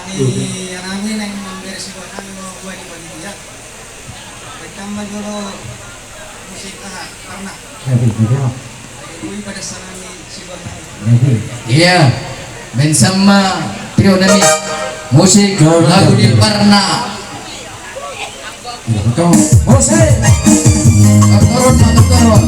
ni namin ang bersyon ng buhay ni Panitia. Nagtambal dulu musik karena uwi pada sana ni sibuan namin. Iya, bersama trio nami musik lagu di Parna. Betul. Musik. Turun.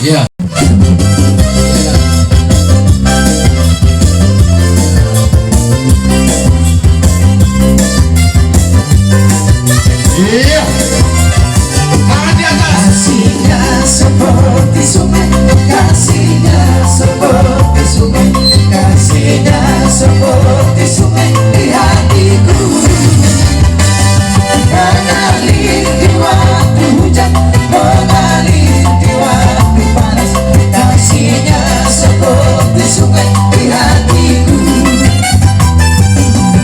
Yeah. Iya. Tangan di atas. Kasihnya seperti sungai, kasihnya seperti sungai, kasihnya seperti sungai di hatiku. Mengalir di waktu hujan, mengalir di waktu panas, kasihnya seperti sungai di hatiku.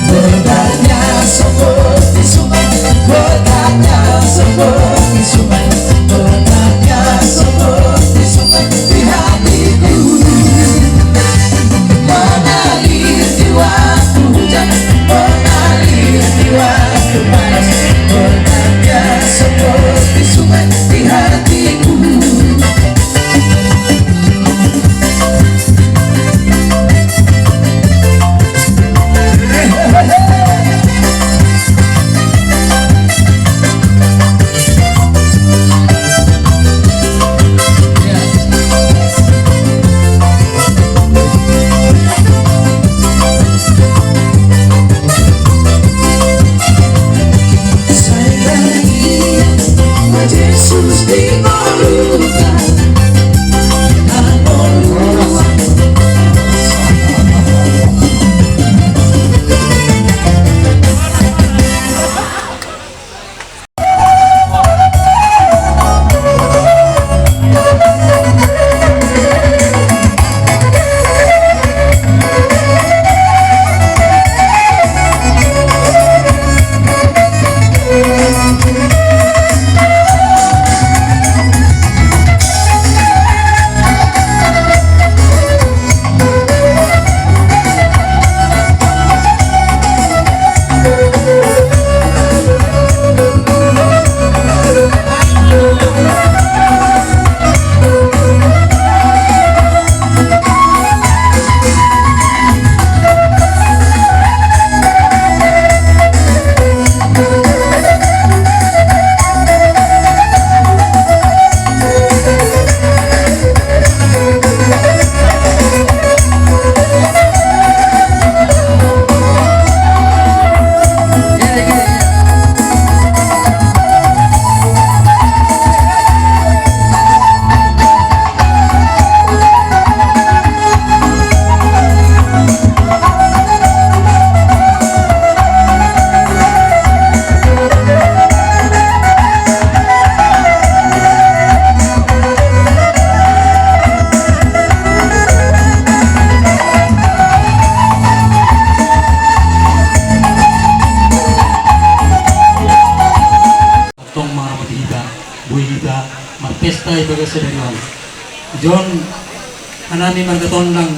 Berkatnya seperti sungai, berkatnya seperti sungai, berkatnya seperti sungai di hatiku. Mengalir di waktu hujan, mengalir di waktu panas, berkatnya seperti sungai di hatiku. Yesus dimolukan, tay bagas sedariwan John kanami margaton lang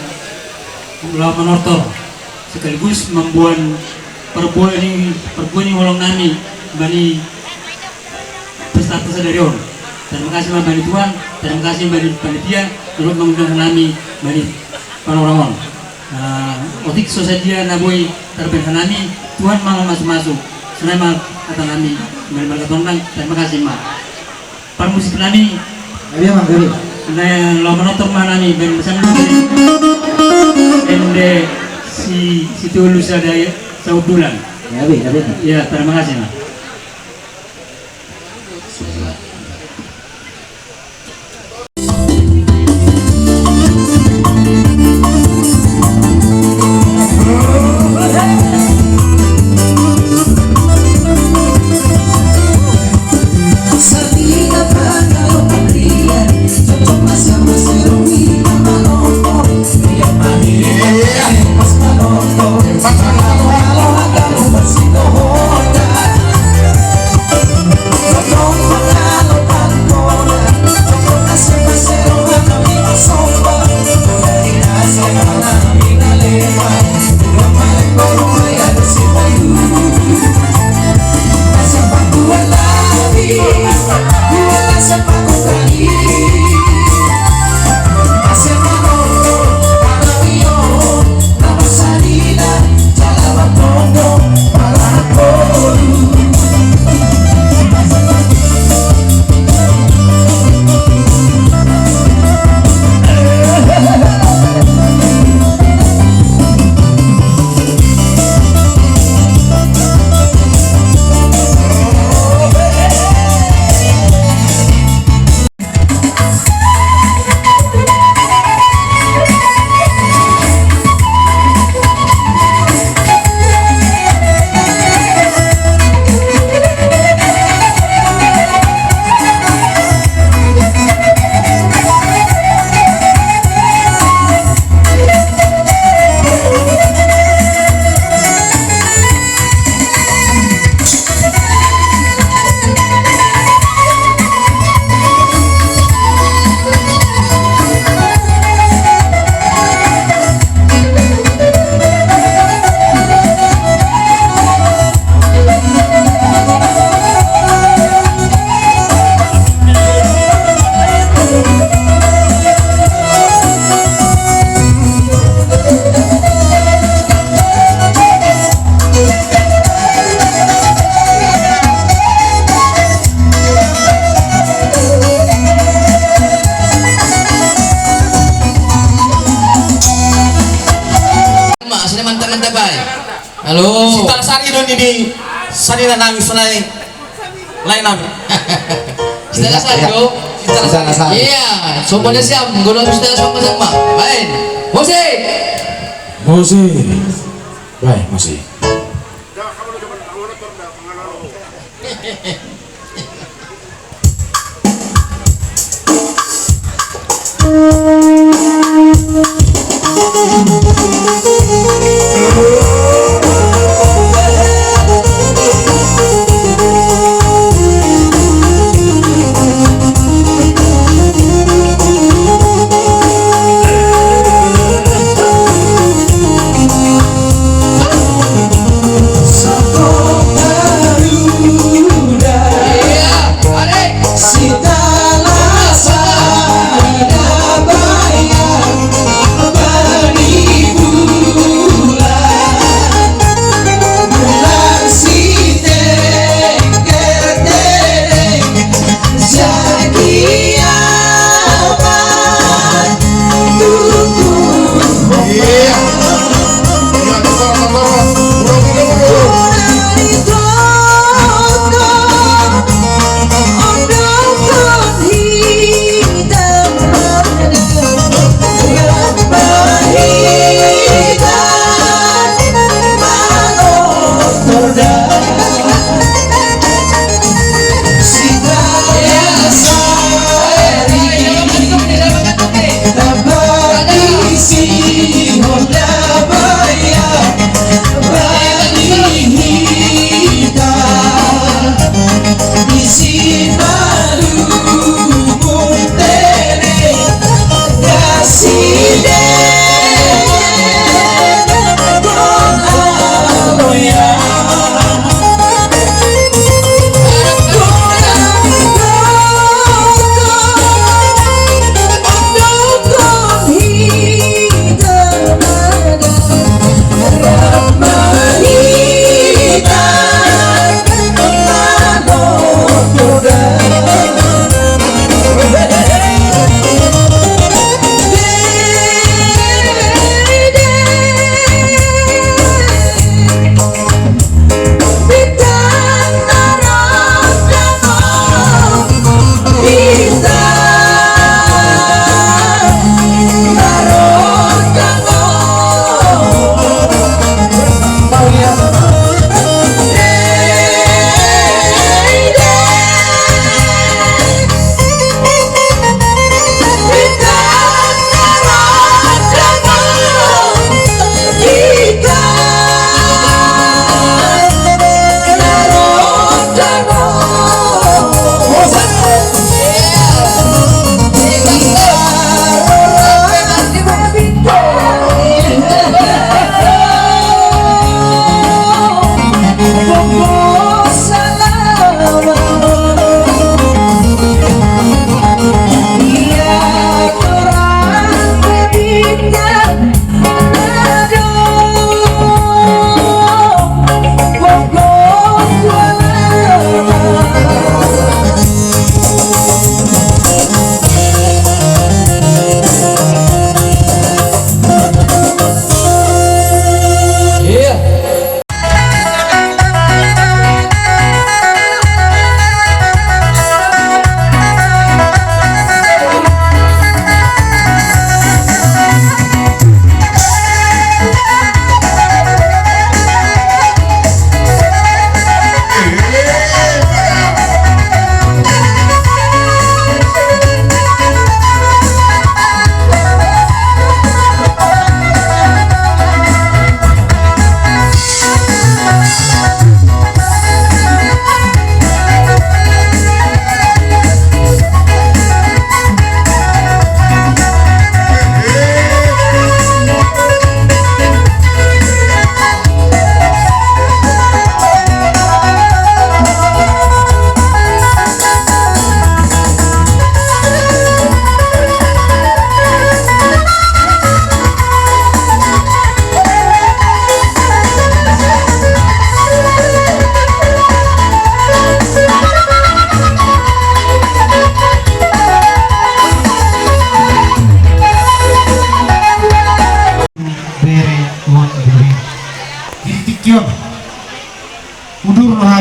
manortor sekaligus membuat perbuatan ini ulang nami bani peserta sedariwan. Terima kasih bani Tuhan, terima kasih bani panitia untuk mengundang kami bani panoramon. Otik sosaja naboy terben kami Tuhan mau masuk selama kata kami bani margaton lang. Terima kasih ma. Para musik kami lo menonton mana nih band bersama ende si Tulus ada Saudulan. Ya, terima kasih mas. Halo. Sinta sari don ini sari na nangis lain lainan. Sudah satu. Iya, semuanya siap. Gula sudah sama-sama. Baik. Musik. Baik, musik. Segala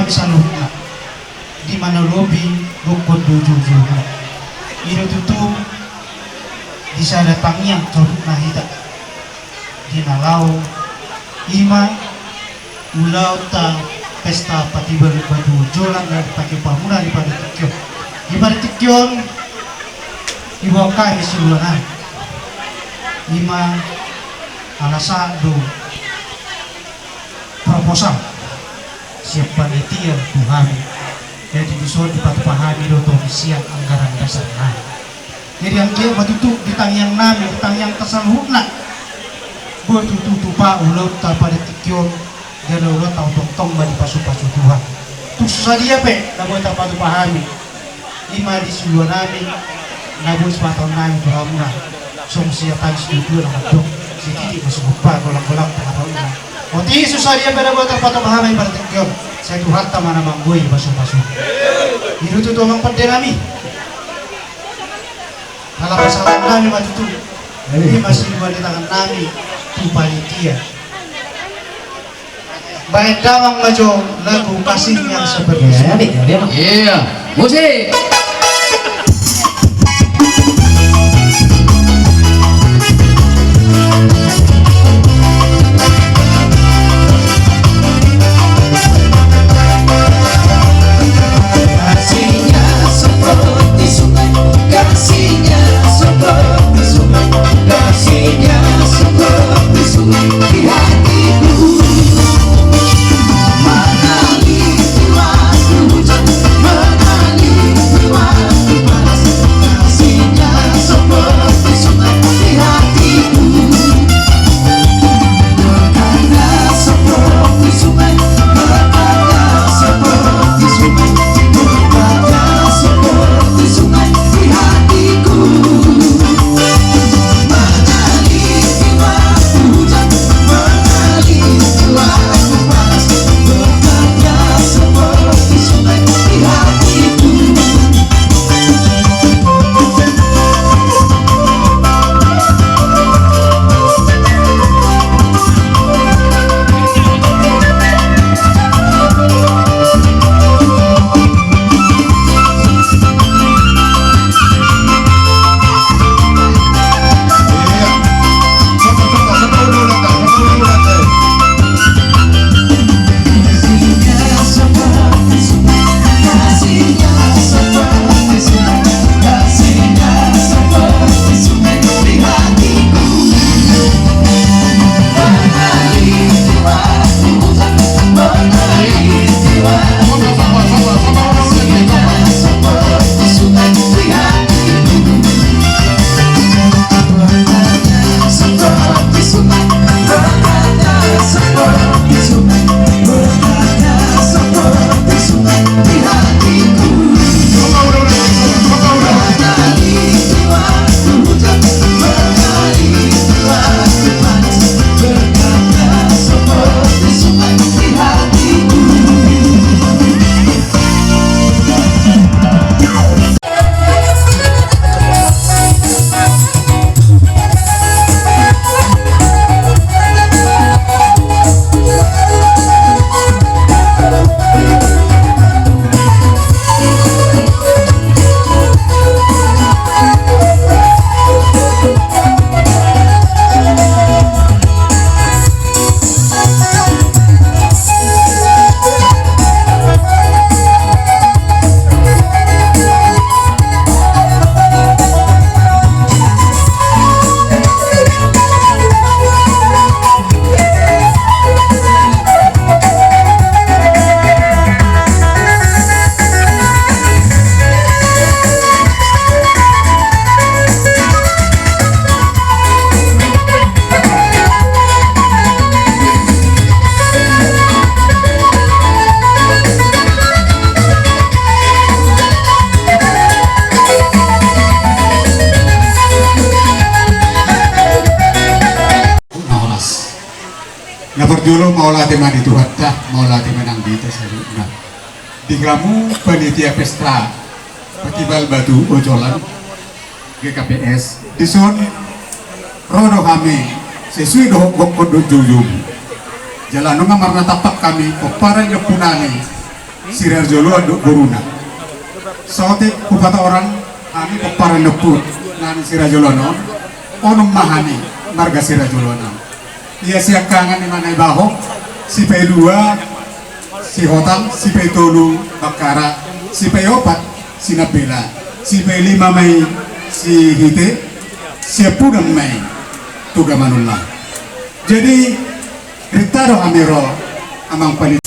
bisa lupa di mana lobi bukod juga itu tuh bisa datangnya curug nahita di nalau ima ulau ta pesta pati batu jolang dan pakai pamuna di pada tikyon di pada tikyon ibu kami siluanan ima alasan do proposal siap panitia Tuhan jadi bisa dipahami do siap anggaran dasar jadi yang kia batutu ditang yang nami ditang yang kesaluhna batutu tupa ulau ta pada tikyon dan ulau tau tong bagi pasu-pasu Tuhan tuh susah dia pe nabuat tak pahami ima di seluruh nami nabuat sepatah nami Tuhan song siatan setuju nama dong sedikit masuk lupa golang-golang pengaruhnya Oti susah dia pada buat apa pahami pada tikyon saya Tuhan tak mana manggui pasu-pasu itu tuh omong pada nami kalau pasangan nami batu tuh ini masih dua di tangan nami tuh panitia baik damang maju lagu kasih yang seperti Iya, musik. Kasihnya seperti sungai, kasihnya seperti sungai, kasihnya seperti sungai di hatiku. Mengalir jiwaku hujan, mengalir jiwaku panas, kasihnya seperti sungai di hatiku. Berkata seperti sungai, berkata seperti sungai, berkata seperti sungai di hatiku. Mengalir jiwaku hujan, mengalir jiwaku panas, berkata seperti sungai di hatiku. Kasihnya seperti sungai, kasihnya seperti sungai, kasihnya seperti sungai di hatiku. Mengalir jiwaku hujan, mengalir jiwaku panas, kasihnya seperti sungai di hatiku. Berkata seperti sungai, berkata seperti sungai, berkata seperti sungai di hatiku. Mengalir jiwaku hujan, mengalir jiwaku panas, berkata seperti sungai di hatiku. Na berjulung mau latih mandi Tuhan dah mau latih menang di atas hari nah di kamu panitia pesta Festival Batu Ojolan GKPS dison rodo kami sesuai doh kodo jujum jalan nunga marna tapak kami kopara punani Sirarjolo anduk guruna. Sotik kupata orang kami peparan neput nani Sirarjolo non onum mahani marga Sirarjolo non. Ia siap kangen di mana bahok si P2 si Hotam si P3 Bakara si P4 si Nabila si P5 Mei si Hite si Pudang Mei Tuga Manullah. Jadi Ritaro Amiro amang panit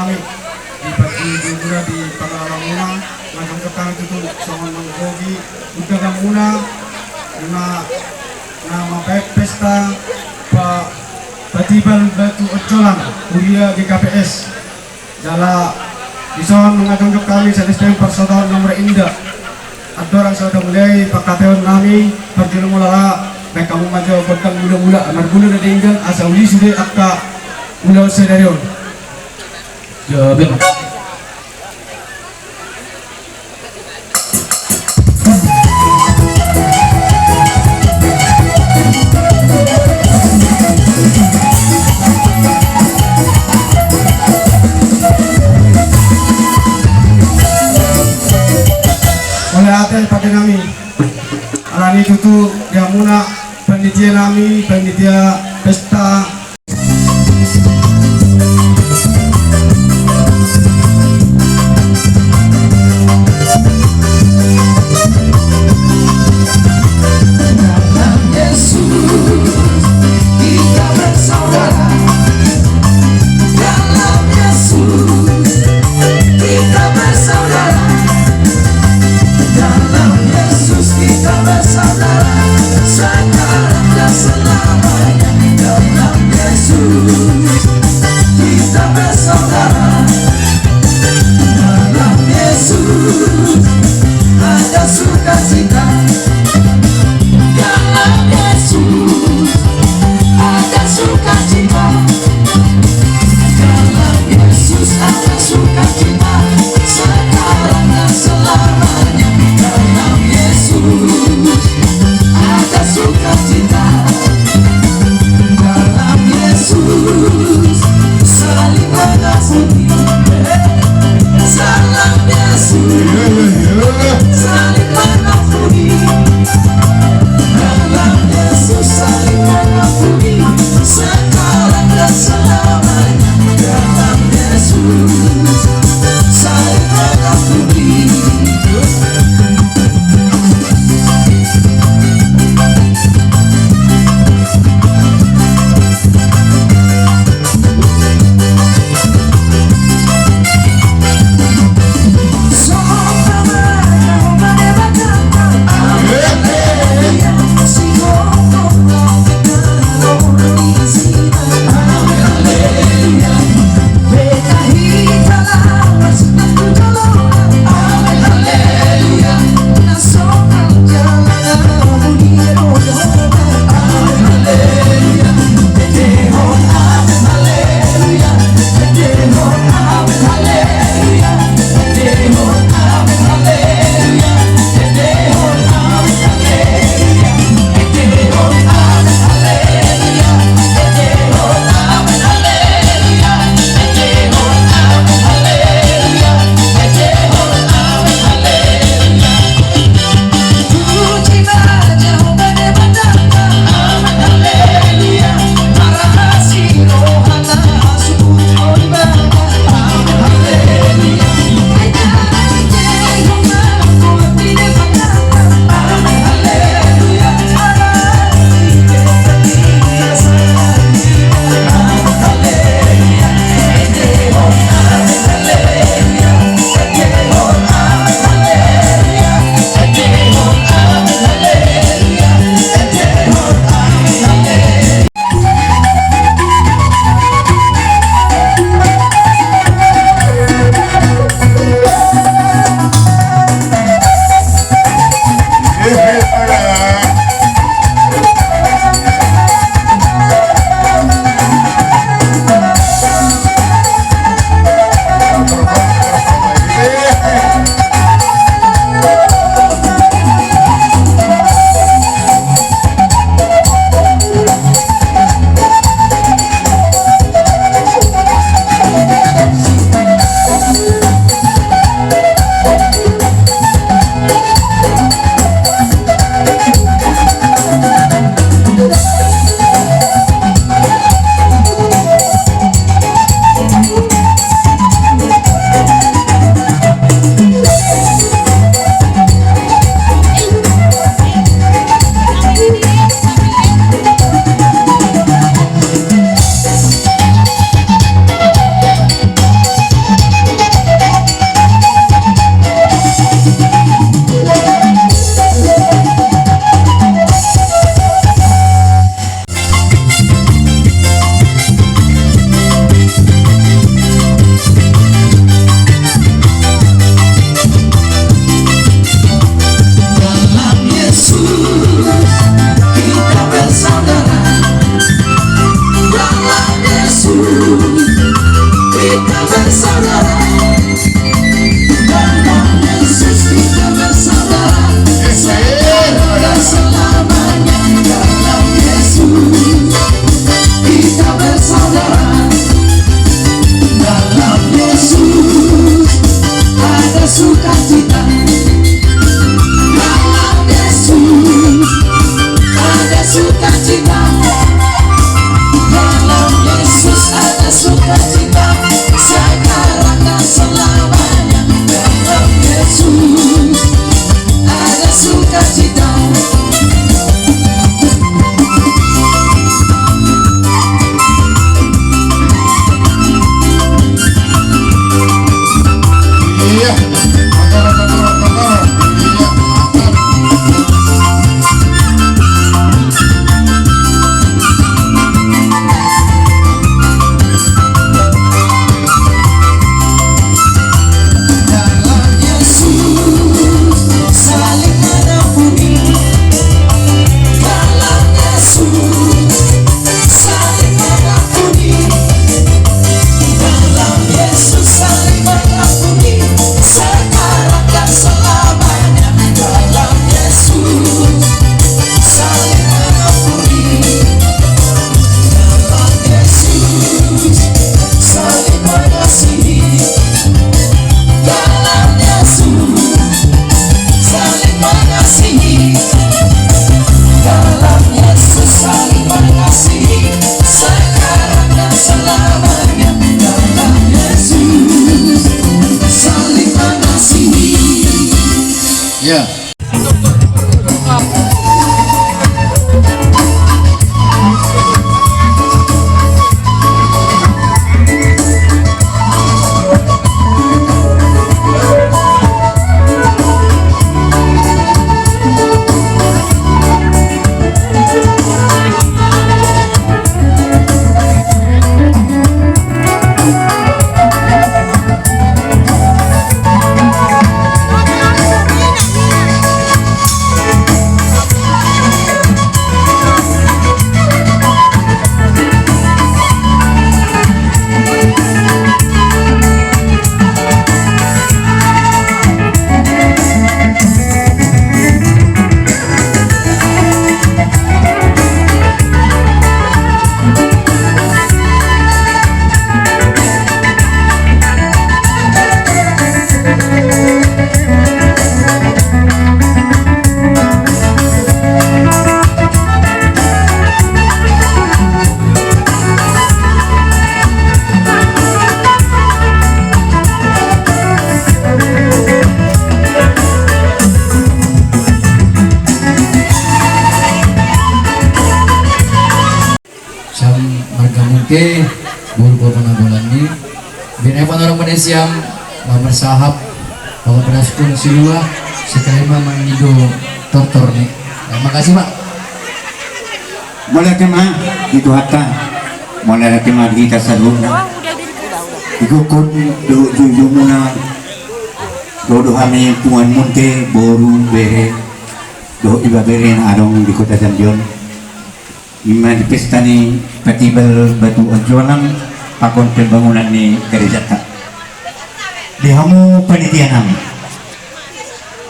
namin di muna di pagkakamuna ngajong kakang itu sama manggogi udah muna na pesta pa Batibal Batu Ocolan Uria GKPS jala bison mengajong kami sa sistem persaudaraan nomor indah adorang saudara mulai pakatewon nami perjalanan mula baik kamu macam petang mula-mula amar guna na tinggal asa uli sudah akka mula senario jabe oleh atel pada kami alani tutu yang muna panitia kami panitia pesta Dalam Yesus kita bersaudara. Dalam Yesus kita bersaudara. Dalam Yesus kita bersaudara. Sekarang dan selamanya. Dalam Yesus Siam marga mungke buru ko panagolan ni binay pa orang pada siam nomor sahab bawa peraskun silua sekali mama nido tortor nih. Makasih Pak. Mulai kemana itu hatta mulai kemana kita saduna ikut do muna do hame tuan munte boru bere do iba bere na adong di kota Jambion ima di pesta ni Festival Batu Ojolan pakon pembangunan ni gereja tak di hamu panitia nami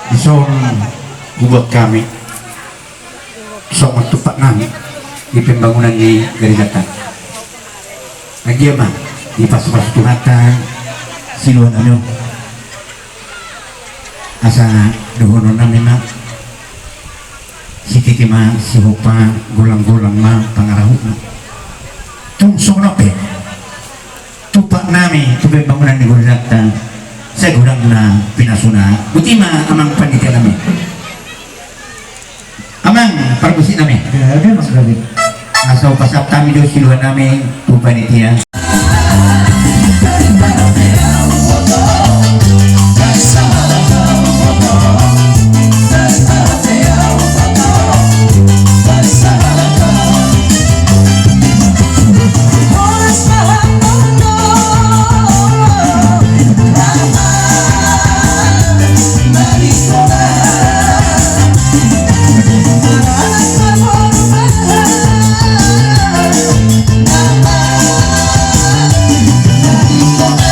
di son buat kami sok mentupak nami di pembangunan ni gereja tak lagi apa di pas-pas tuhatan siluan ano asa dohonon na memang si titi ma si hopa gulang-gulang ma pangarahut na tungsong na pe tupak nami tu pembangunan ni Gurinata saya gurang na pinasuna buti ma amang panitia nami amang parbusi nami ada mas David asal pasap kami do siluan nami tu panitia Nama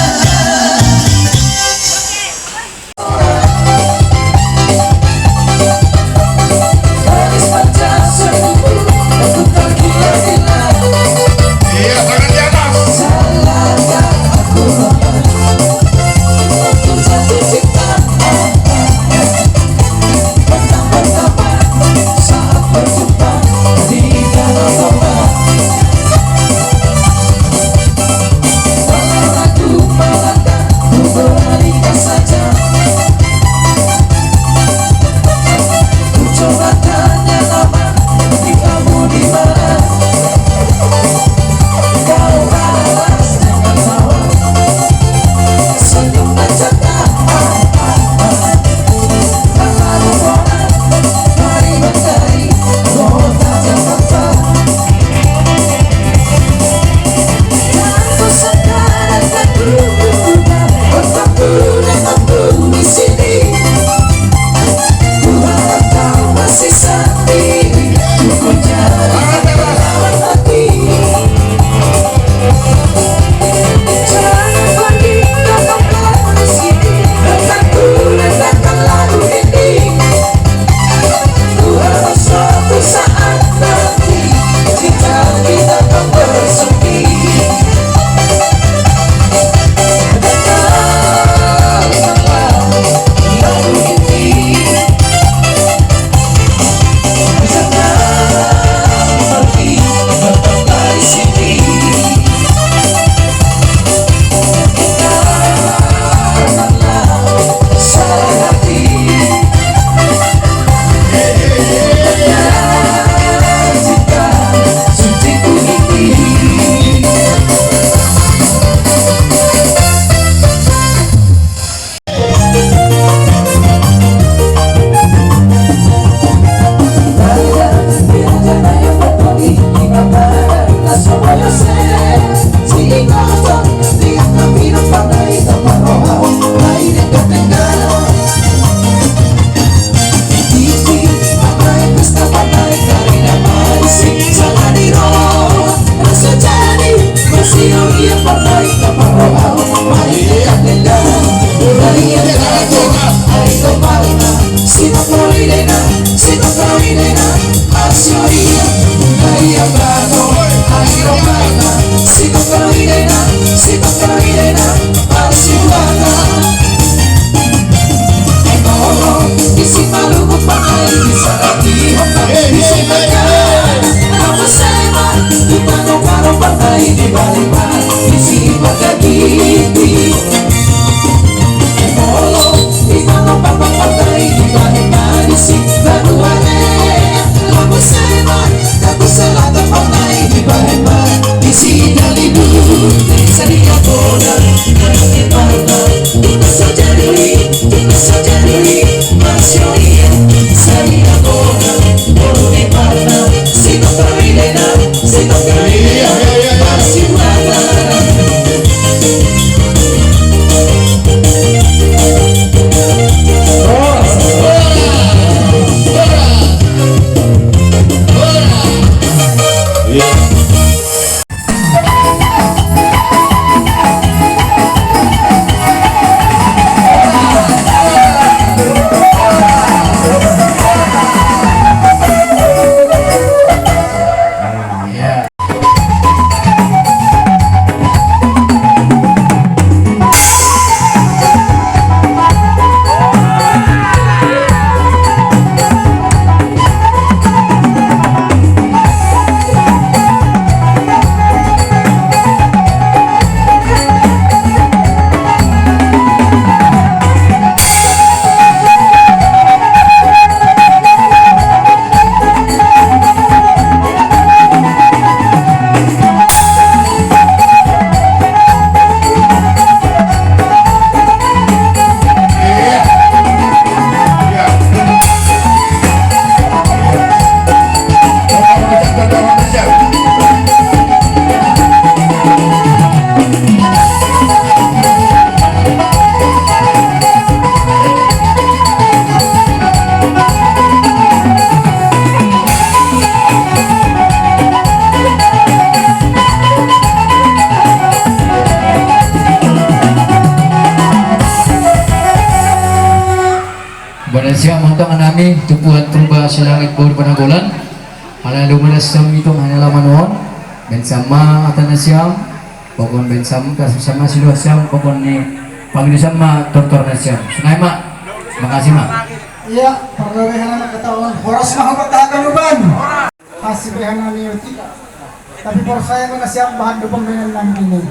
Sadia bola, di palma, tutto so di mansioni. Sadia bola, di palma, si non parida, ma si guarda. Pada siang mantong nami tumpuan purba selangit bawur panagolan ala lumanas sam itu hanyalah manuon ben sama atana siang pokon ben sam kasama siluah siang pokon ni pagi sama tortor na siang sunai mak makasih mak Iya, pergawean anak ketahuan horas mah bertahan uban. Kasih behan nami uti. Tapi por saya mana siap bahan dupang dengan nami ini.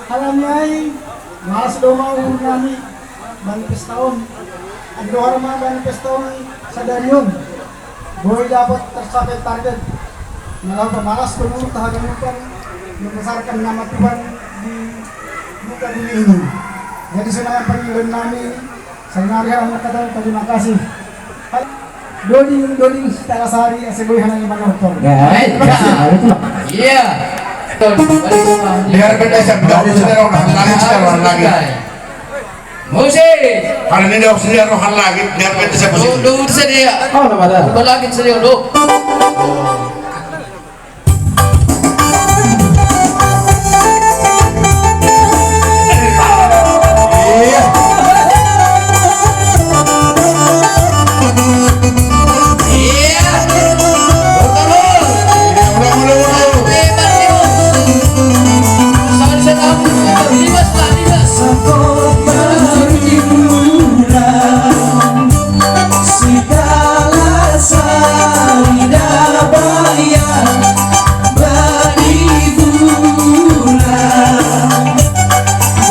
Halamnya malas doma nami ban pestahun. Ada orang mah ban pestahun sadarium. Boy dapat tercapai target. Malah pemalas penuh tahanan upan membesarkan nama Tuhan di muka bumi ini. Jadi senang panggilan nami. Sanari ang nakatawa, terima kasih. Doding Talasari Aseboy Hanang Manortor. iya Biar beda siap dah saudara orang lagi saudara lagi. musik Hari ini dah saudara orang lagi biar beda siap musik. dulu sedia Oh, nama dah. lagi sedia dulu Segala salida bayar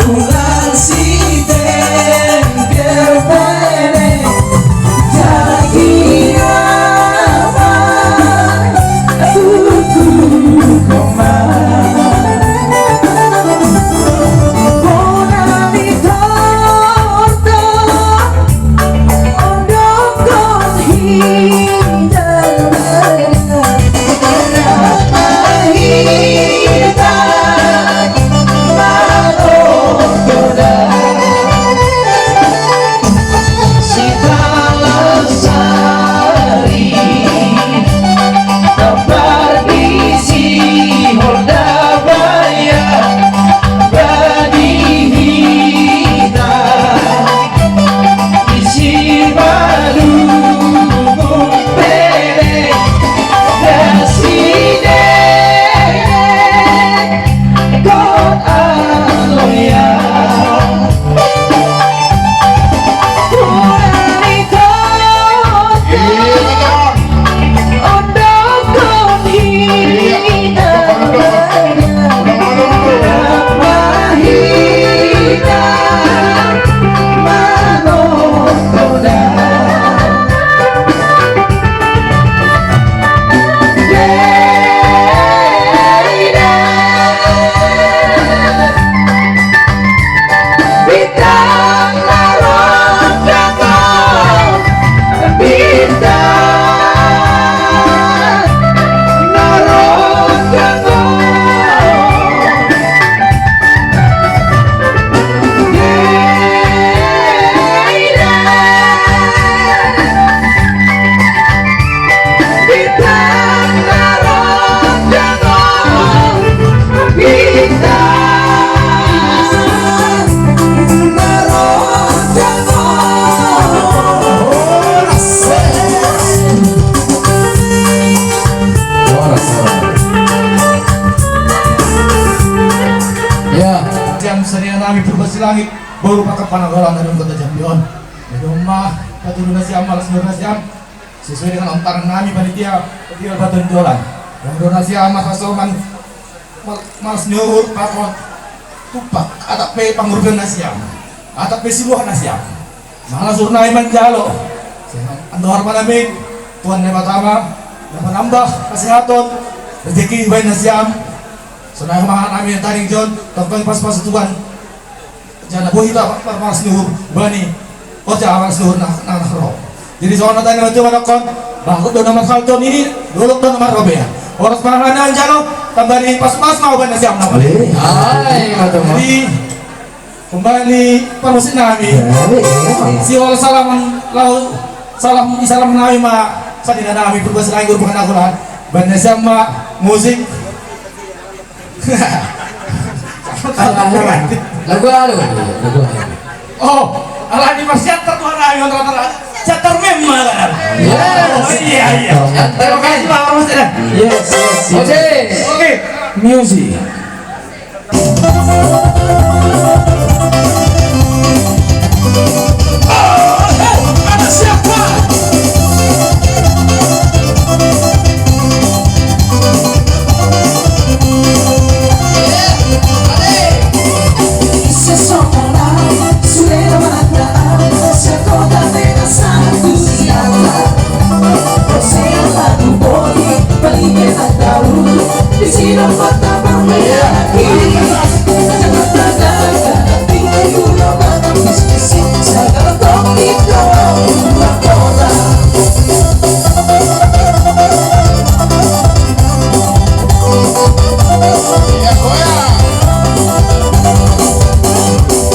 bulan si tengger bene jadi aman tuku komar bonami torto ondokon hindar Horda sarina namin purba si langit baru pakai panagalan dari kota Jambion. Di rumah keturunan siam malas nurna siam sesuai dengan ontaran kami panitia petial batu dolan. Yang nurna siam mas pasoman malas nyuhur pakon tupak atap pe pangurgan nasiam atap pe siluah nasiam malas urnai manjalo andor panamin Tuhan yang pertama yang menambah kesehatan rezeki baik nasiam senang mahan amin yang taring John tentang pas-pas Tuhan jangan buah kita malas nyuhur bani oja malas nyuhur nak roh jadi soalnya tadi macam mana kon bahkan do nomor kalton ini dulu do nomor robe ya orang panganan jalo tambah pas-pas mau ban nasiam nama Hai, jadi kembali permusin nami si wal salam lau salam nami ma sadina nami berbuat selain guru bukan akulan ban nasiam ma musik lagu anu. oh ala di mas teater tuh nami orang teater memang kan oh iya terima kasih Pak Permusin Yes. oke Music. ada siapa? Seseorang sudah mata sekolah dengan satu siapa Saya lagu bodi paling enak tahu di sini mata bermeyaki jangan terdaga tinggal gula mata bisnis segala kopi kau laporan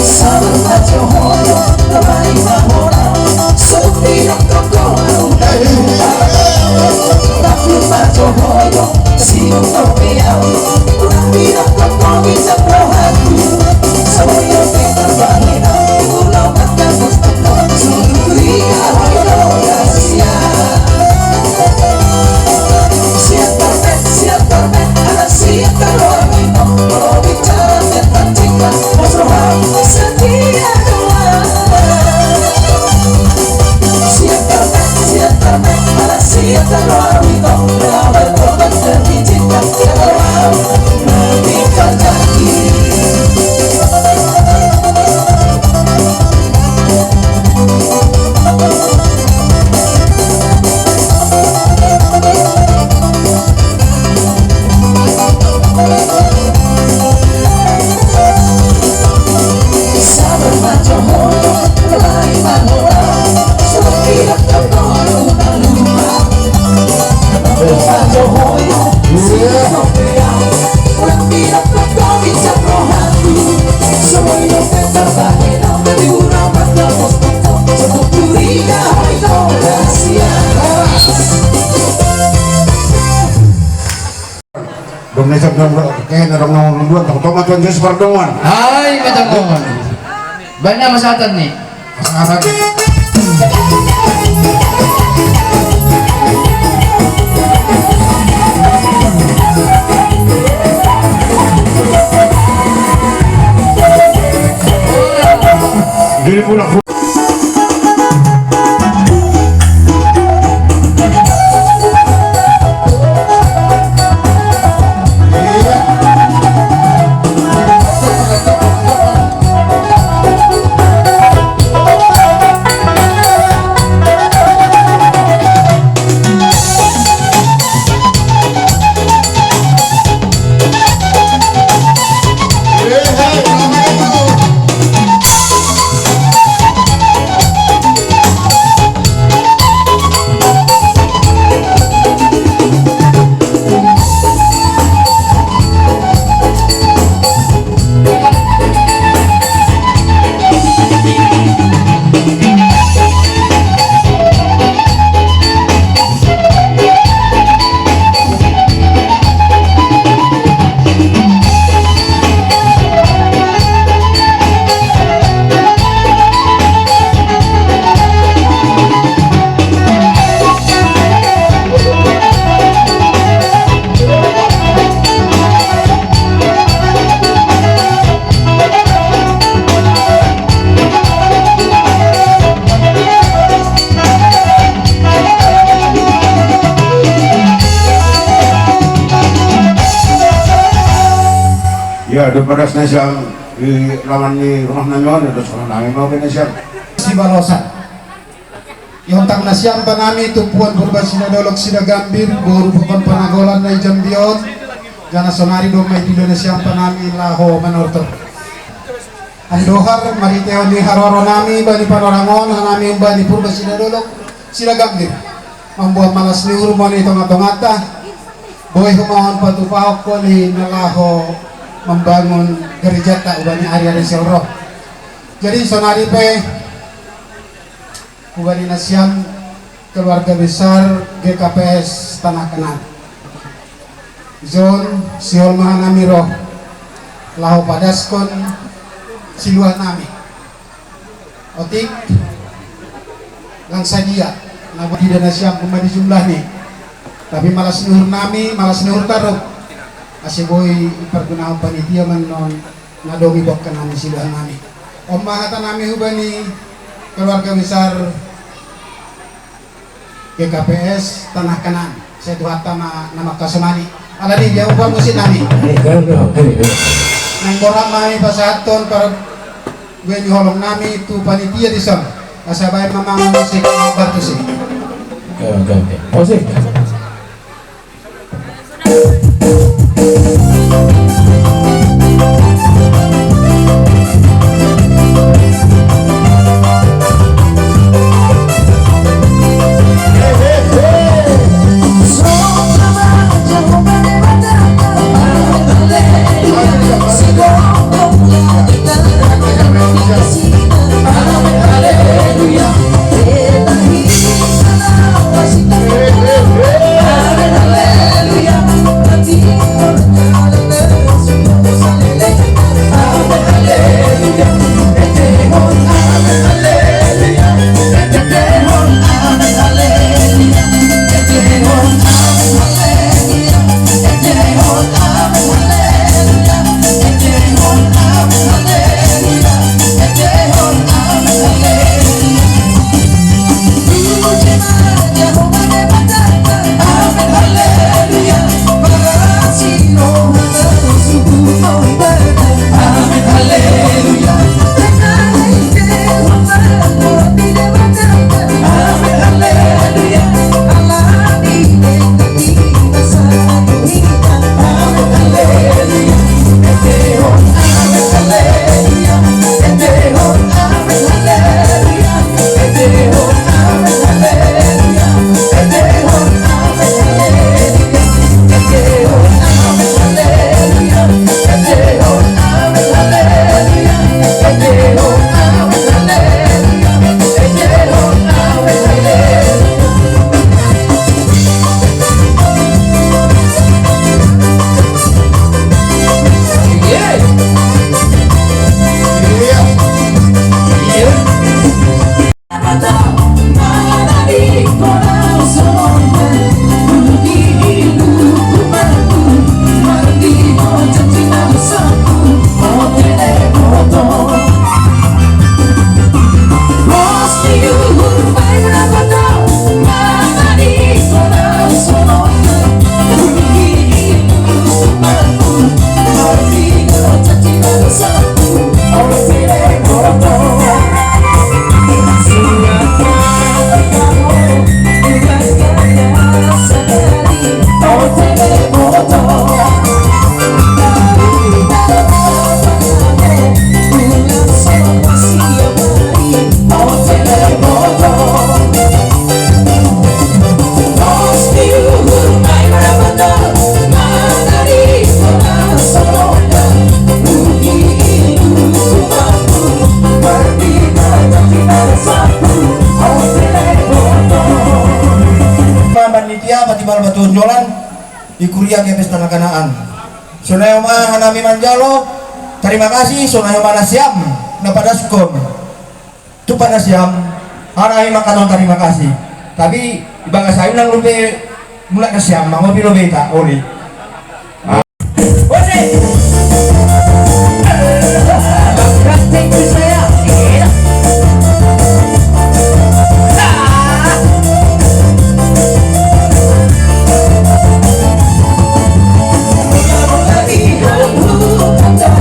sabar baca hoyo lebay mahora sepi yang kau tapi baca hoyo siung kopiau ulang bilang kau bisa prohatu semuanya kita bahina ulang mata mustafa sungguh hoyo rahasia siap karpet anak siap kalau minum kalau bicara tentang cinta mas roham setia doa siap karpet anak siap kalau minum kalau korban demi cinta kalau menikah janji sabar baca hoyo lebay mahora seperti yang kau lupa baca hoyo siap kopiau ulang bilang kau bisa prohatu semuanya kita bahina di urang mata mustafa sebut curiga hoyo rahasia Indonesia kayak orang dua tong tuan Yesus perdoman. Hai, ketemu. Banyak masyarakat nih. Jadi pulang. Ya, ada pada siang di laman di rumah nanyon ada seorang nangis mau kena siang. Si Balosan. Yung tang nasyam panami tupuan purba sinadolok sida gambir boru pukon panagolan na jambion. Jana sonari do may dilo nasyam panami laho manorto. Andohar mariteo ni haroro nami bani panorangon hanami bani purba sinadolok sida gambir. Membuat malas ni urmon ito ngatong-ngata. Boy humahon patupahok ko ni nalaho membangun gereja tak ubani area Resel Roh. Jadi sonari pe ubani nasyam keluarga besar GKPS Tanah Kenan. Zon Siol Mahanami Roh lahu padaskon siluan nami. Otik lang sadia nabu di nasyam kumadi jumlah nih. Tapi malas nuhur nami, malas nuhur taruh. Kasi boy ipergunahan panitia man non nadomi bok ka namin siluhan nami. Omahata nami hubani keluarga besar GKPS Tanah Kenan. Saya tuhata nama kasumani. Ala di jauh pa musin nami. Nang borang mami pasaton para gue nyolong nami itu panitia di sam. Kasabay mamang musik bartusi. Oke. Musik. Tunjolan di Kuria GKPS Tanah Kanaan. Sunayoma Hanami Manjalo, terima kasih Sunayoma Nasyam Napadaskon. Tu Nasyam Hanami Makanon terima kasih. Tapi bangga saya nang lumbe mulai Nasyam, mau bilo beta oli. Thank you.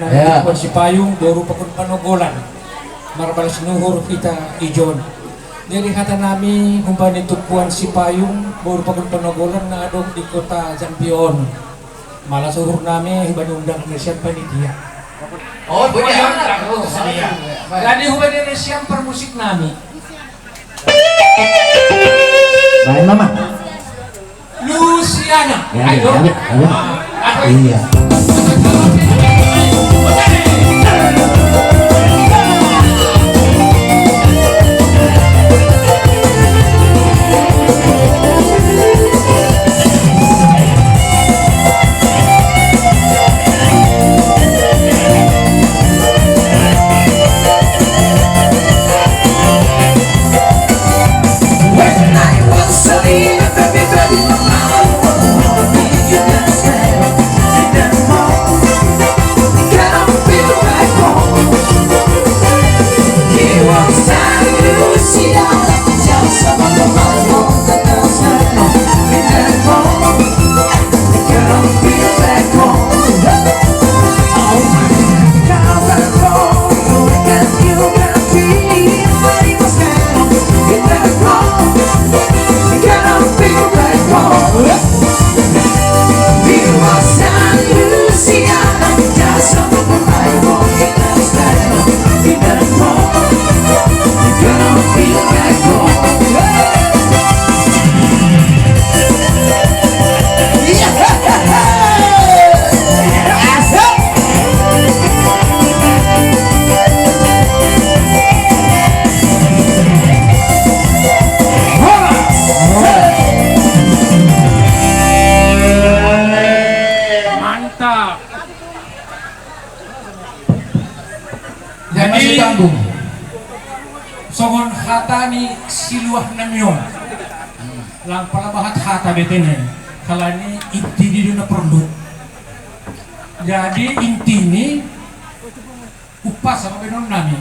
na Ya. si Payung, Boro Pakon Panogolan. Marbalas nuhur kita ijon. Jadi kata nami kumpani tupuan si Payung, Boro Pakon Panogolan na adong di kota Jampion. Malah suhur nami hibani undang Indonesian panitia. Oh, boleh. Jadi hubani Indonesian permusik nami. Baik mama. Luciana. Ya, Ayo. ya, ya. Iya. When I was a little baby, mama, I wanna be your best friend. And mom, can I feel back home? He was telling Lucia, just about the man that does not know. And mom, can I feel back home? Oh my God, back home, can you can feel what he was saying? In that home, can I feel back home? He was telling Lucia, just about the man that does not know. In that home, can I feel back home? Mantap. Jadi masih Jadi tanggung. songon hatani siluah namyon. Lang palabahat hata betene. Kalani inti di na perlu. Jadi inti ini upas sama benon nami.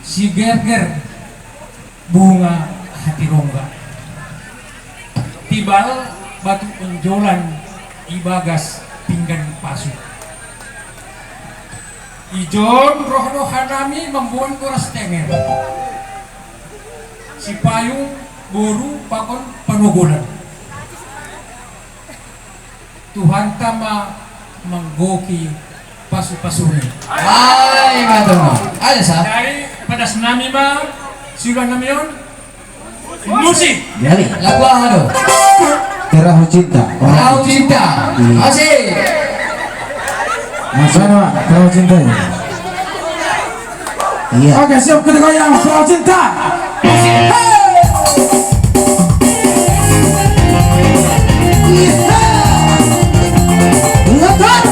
Si gerger bunga hati rongga. Tibal batu penjolan ibagas pinggan pasu. Ijon roh hanami membuat kuras tenger. Si Payung Boro Pakon Panogolan. Tuhan tama menggoki pasu-pasuni. Ay, matong. Ada sa? Dari pada senami ma siluan namion musik. Jadi, Lagu ano? Terahu cinta. Perahu cinta. Asik. Masa nama Terahu cinta ya? Iya. Oke, siap kita goyang Perahu Cinta. Dengarkan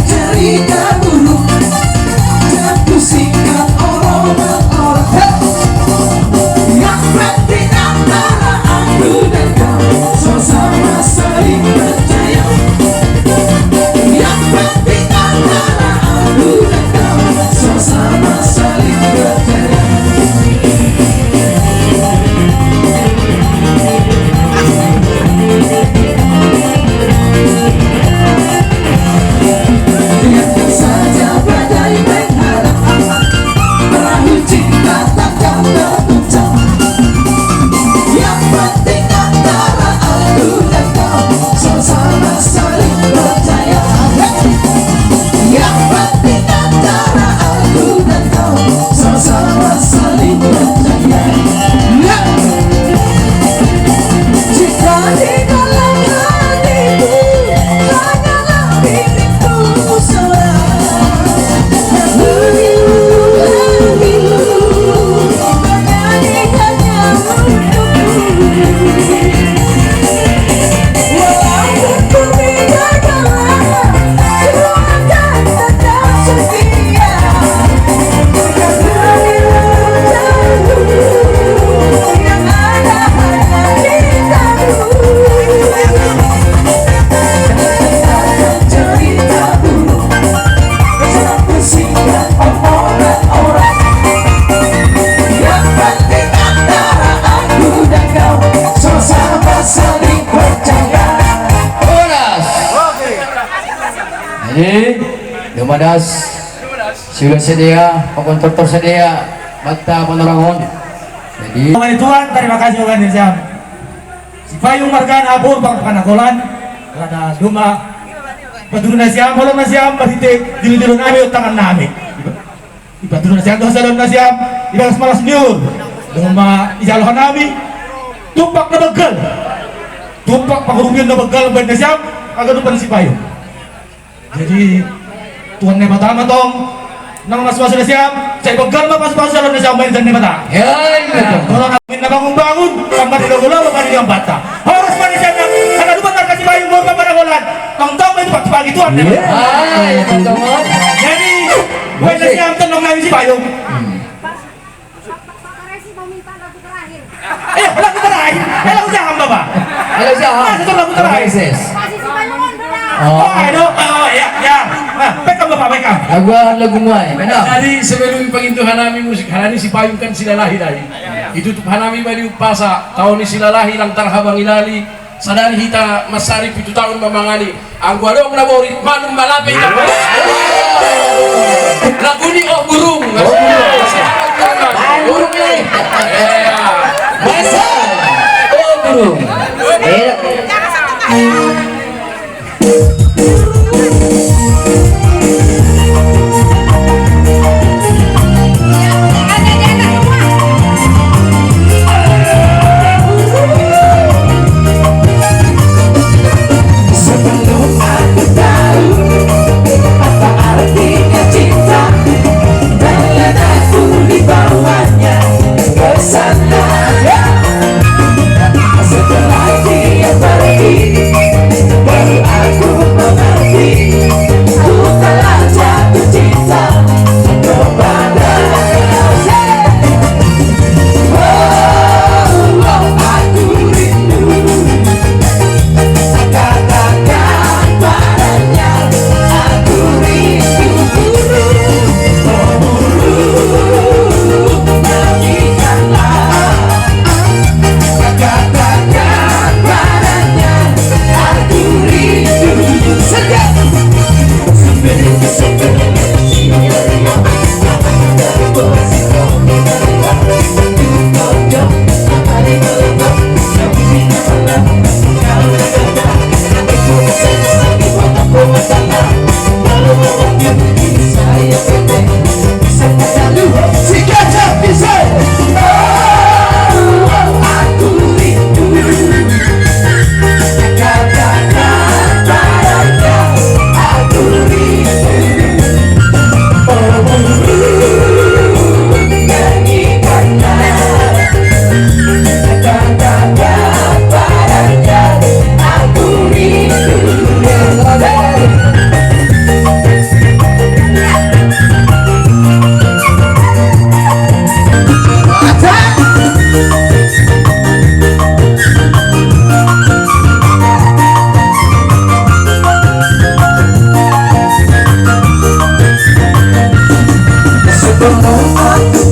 cerita burung dan pusingan orang-orang yang penting antara aku dan kau sama saling percaya. Yang penting antara aku dan kau sama saling percaya. Biarkan saja badai menghadap, perahu cinta takkan terguncang. Yang penting antara aku dan kau sama saling percaya. Jadi dumadas sila sedia, pagkontraktor sedia, bata penerangan. Jadi Tuhan Tuhan, terima kasih Tuhan Siam. Si Payung Margana Abur Bang Panagolan karena Duma Badurun Siam, Holong Siam, Baritik, Diludurun Ami, Tangan Nami. Badurun Siam, Dosa dan Siam, Ibang Semalas Nyur, Duma Ijalohan Nami, Tumpak na Begal, Tumpak Pagurungin na Begal, Banda Siam, agak depan si Payung. Jadi Tuhan ne pertama tong nang mas-mas na Siam, saya begal pas-pas na Siam main dan ne bata. Kalau namin na bangun-bangun, kamar di gula, kamar di bata. Harus manusia na kada dupat na kasi Payung mo pamanagolan. Tong tong itu pagi Tuhan ne. Jadi buat na Siam tenong namin si Payung. Lagu terakhir. Lagu jaham Bapak. Halo siapa? Lagu terakhir. Oh, ya. Bekam Bapak, bekam. Lagu muai, benar. Jadi sebelum pengintuhan hanami musik hanami si Payung kan silalahi dari. Itu tuh hanami bari upasa tahun ni silalahi lantar habang ilali. Sadari hita masarip itu tahun memangani. Anggu ada orang nabori manum malape. Lagu ni oh burung. Burung ni. Masa. Oh burung. Sebelum aku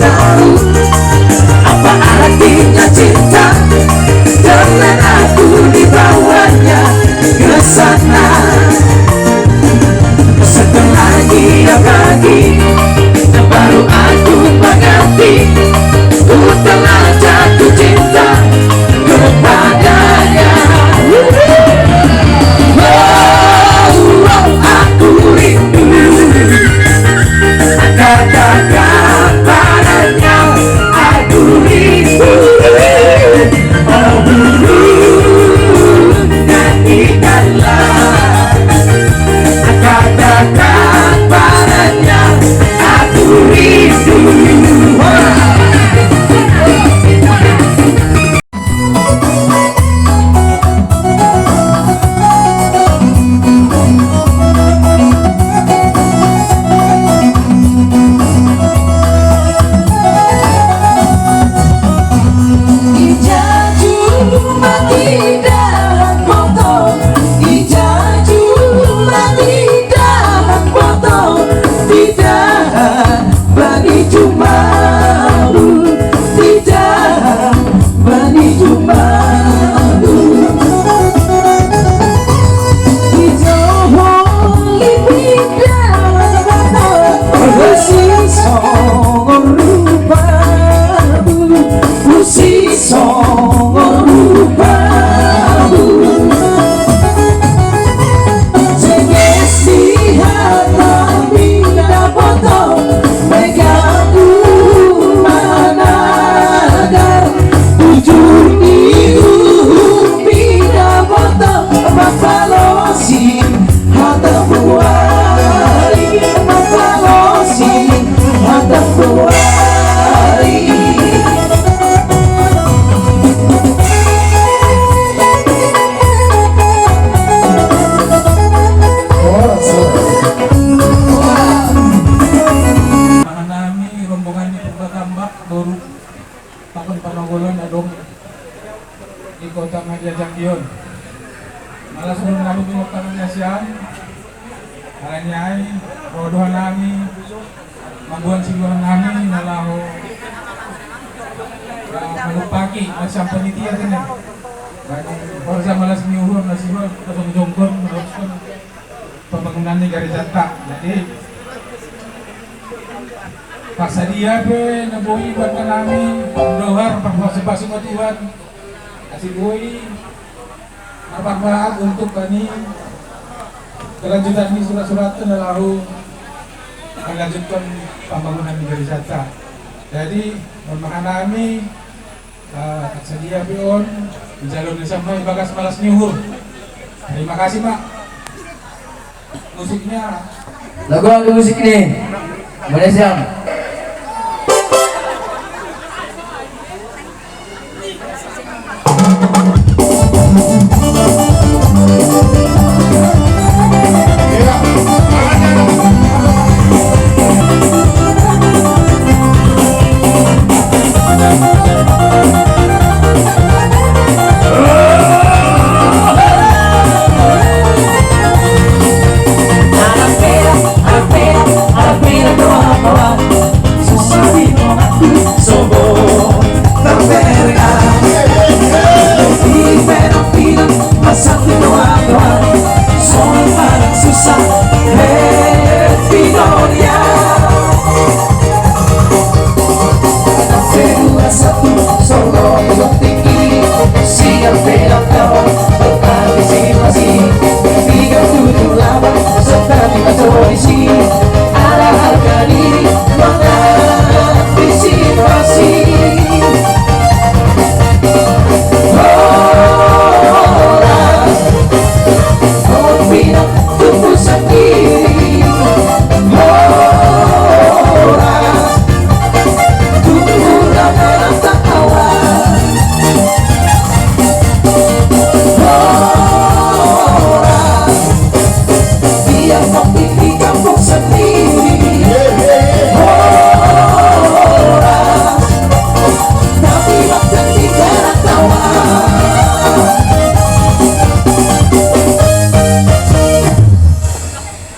tahu apa artinya cinta, dan aku dibawanya ke sana. Setelah dia pergi, baru aku mengerti, ku telah jatuh cinta kepadanya. Oh, aku rindu. Katakan padanya, aku rindu. Oh burung, nyanyikanlah. Katakan padanya, aku rindu. Sejak Alanyai, rodohan nami, mabuan siluan nami, nalaho, malupaki, macam panitia din eh. Kalau sa malas niuhur na siya, kasong-jongkon, malupkon, pembangunan ni Garijata. Jadi, pasadia pe, nabuhi buat ka namin, dohar, pagpasipasong matiwan, kasi buhi, napagbaag untuk kani, kelanjutan ini surat-surat itu lalu melanjutkan pembangunan di Garijata. Jadi, mohon kami sedia pion di jalur sampai bagas malas nyuhur. Terima kasih Pak. Musiknya Lagu musik ini Malaysia.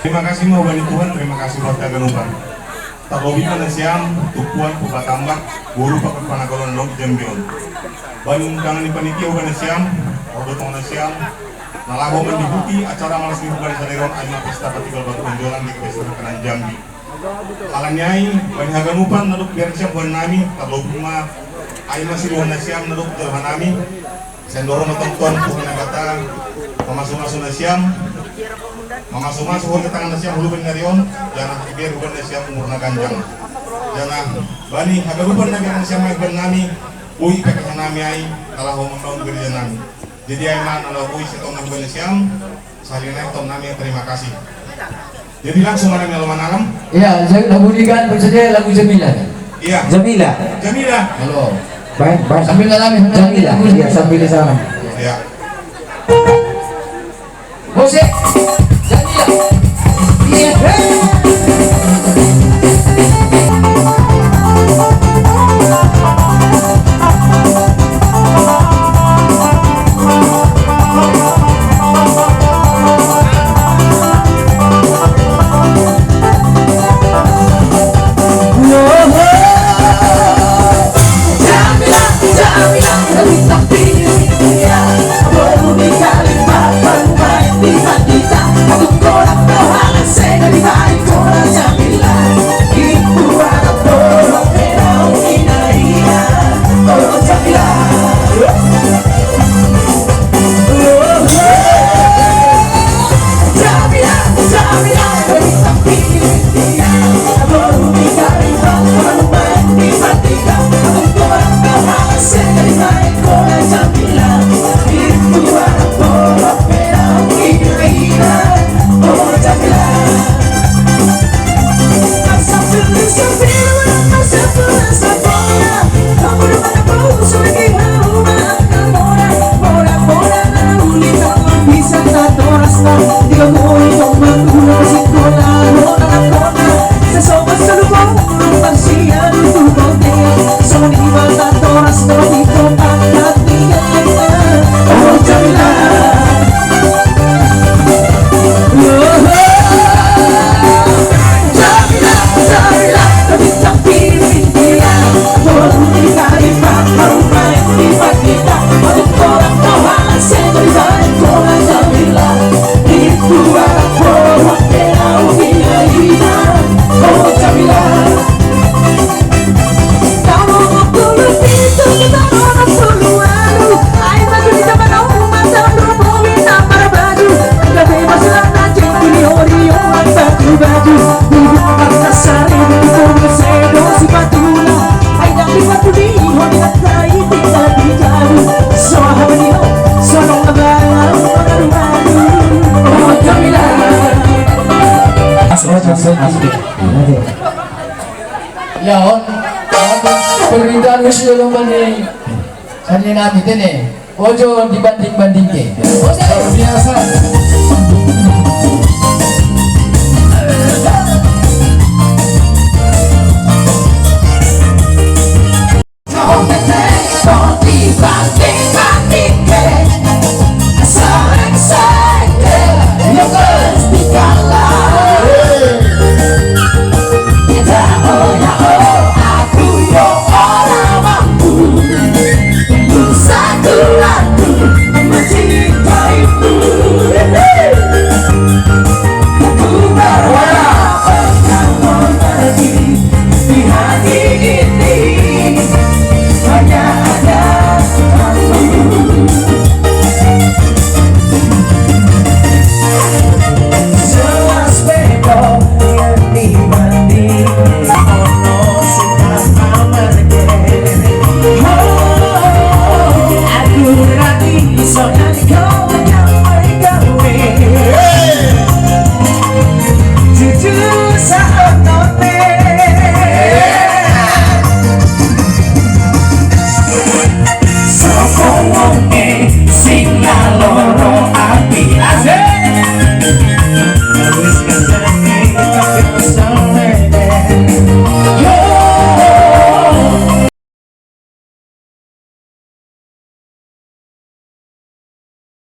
Terima kasih mau bani Tuhan, terima kasih buat kaganupan. Tarobi na siyam, tupuan po patambak, guru pa panagolon log jambion. Bani undangan ni panitia uga na siyam, ordotong na siyam, nalago man dibuti acara malas ni bukan sa deron ay mapista patigal batu penjualan di kebesa kanan Jambi. Alanyai bani haganupan naduk biar siyam buan nami, tarobi ma ay masiluan na siyam naduk jalhan nami. Sendoro na tonton po kanagata, pamaso-maso na siyam. Masuk-masuk hul ke tangan nasiam hulu benarion jangan ibir hubun nasiam umurna ganjang jangan bani haga hubun nasiam nasiam mai bernami ui pekah nami ai kalau ho membangun gereja nami jadi ai man kalau ui setong hubun nasiam salina tom nami terima kasih jadi langsung mana malam malam iya lagu dikan bersedia lagu Jamila iya Jamila halo baik sambil ngalamin Jamila iya sambil di sana iya musik Kalimat bermain di hati kita, untuk orang doa, saya dari baju Duduk karena sari Duduk sedo si patula Aida liwat di Hodat tay tinggal di jauh Soha beliau Sonong abang Madu-madu Oh Jamila Yaon, pemberitaan usia lomba nih. Sannya nabi tene, ojo dibanding-bandingke. Luar biasa.